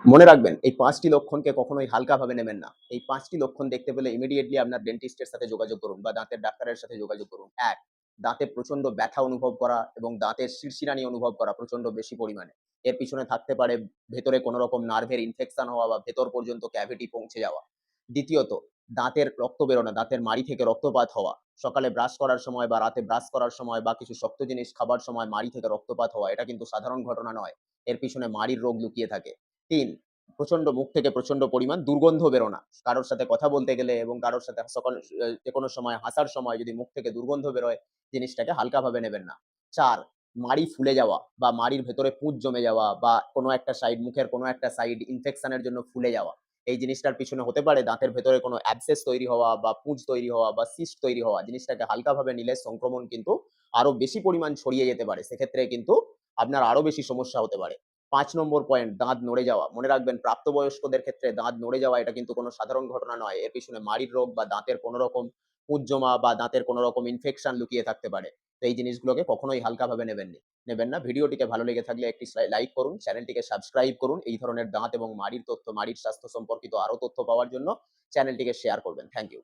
মনে রাখবেন এই ৫টি লক্ষণকে কখনোই হালকাভাবে নেবেন না। এই ৫টি লক্ষণ দেখতে পেলে ইমিডিয়েটলি আপনার ডেন্টিস্টের সাথে যোগাযোগ করুন বা দাঁতের ডাক্তারের সাথে যোগাযোগ করুন। ১. দাঁতে প্রচন্ড ব্যথা অনুভব করা এবং দাঁতের শিরশিরানি অনুভব করা প্রচন্ড বেশি পরিমাণে। এর পিছনে থাকতে পারে ভেতরে কোনো রকম নার্ভের ইনফেকশন হওয়া বা ভেতর পর্যন্ত ক্যাভিটি পৌঁছে যাওয়া। দ্বিতীয়ত, দাঁতের রক্ত বেরোনো, দাঁতের মাড়ি থেকে রক্তপাত হওয়া। সকালে ব্রাশ করার সময় বা রাতে ব্রাশ করার সময় বা কিছু শক্ত জিনিস খাবার সময় মাড়ি থেকে রক্তপাত হওয়া। এটা কিন্তু সাধারণ ঘটনা নয়। এর পিছনে মাড়ির রোগ লুকিয়ে থাকে। ৩. প্রচন্ড মুখ থেকে প্রচন্ড পরিমাণ দুর্গন্ধ বেরোনা। কারোর সাথে কথা বলতে গেলে এবং কারোর সাথে যেকোনো সময় হাসার সময় যদি মুখ থেকে দুর্গন্ধ বেরোয়, জিনিসটাকে হালকাভাবে নেবেন না। ৪. মাড়ি ফুলে যাওয়া বা মাড়ির ভেতরে পুঁজ জমে যাওয়া বা কোনো একটা সাইড, মুখের কোনো একটা সাইড ইনফেকশন এর জন্য ফুলে যাওয়া। এই জিনিসটার পিছনে হতে পারে দাঁতের ভেতরে কোনো অ্যাবসেস তৈরি হওয়া বা পুঁজ তৈরি হওয়া বা সিস্ট তৈরি হওয়া। জিনিসটাকে হালকাভাবে নিলে সংক্রমণ কিন্তু আরো বেশি পরিমাণ ছড়িয়ে যেতে পারে। সেক্ষেত্রে কিন্তু আপনার আরো বেশি সমস্যা হতে পারে। ৫ নম্বর পয়েন্ট, দাঁত নড়ে যাওয়া। মনে রাখবেন প্রাপ্তবয়স্কদের ক্ষেত্রে দাঁত নড়ে যাওয়া এটা কিন্তু কোনো সাধারণ ঘটনা নয়। এর পিছনে মাড়ির রোগ বা দাঁতের কোনো রকম পুঁজ জমা বা দাঁতের কোনো রকম ইনফেকশন লুকিয়ে থাকতে পারে। তো এই জিনিসগুলোকে কখনোই হালকাভাবে নেবেন না। ভিডিওটিকে ভালো লেগে থাকলে একটি লাইক করুন, চ্যানেলটিকে সাবস্ক্রাইব করুন। এই ধরনের দাঁত এবং মাড়ির তথ্য, মাড়ির স্বাস্থ্য সম্পর্কিত আরো তথ্য পাওয়ার জন্য চ্যানেলটিকে শেয়ার করবেন। Thank you.